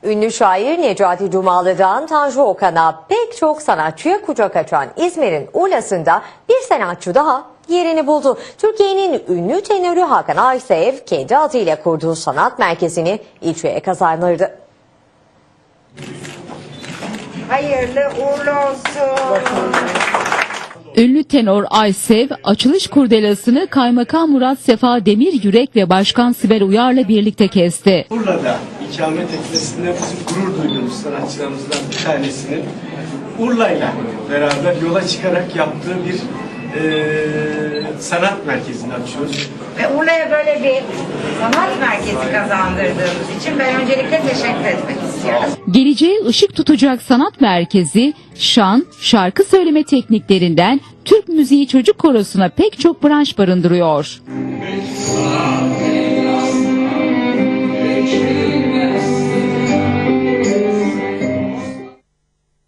Ünlü şair Necati Dumalı'dan Tanju Okan'a pek çok sanatçıya kucak açan İzmir'in Urla'sında bir sanatçı daha yerini buldu. Türkiye'nin ünlü tenörü Hakan Aysev kendi adıyla kurduğu sanat merkezini ilçeye kazandırdı. Hayırlı uğurlu olsun. Ünlü tenor Aysev, açılış kurdelasını Kaymakam Murat Sefa Demiryürek ve Başkan Sibel Uyar'la birlikte kesti. Urla'da ikamet etmesine bizim gurur duyduğumuz sanatçılarımızdan bir tanesinin Urla'yla beraber yola çıkarak yaptığı bir sanat merkezini açıyoruz. Ve Urla'ya böyle bir sanat merkezi kazandırdığımız için ben öncelikle teşekkür etmek istiyorum. Geleceğe ışık tutacak sanat merkezi, şan, şarkı söyleme tekniklerinden Türk müziği çocuk korosuna pek çok branş barındırıyor.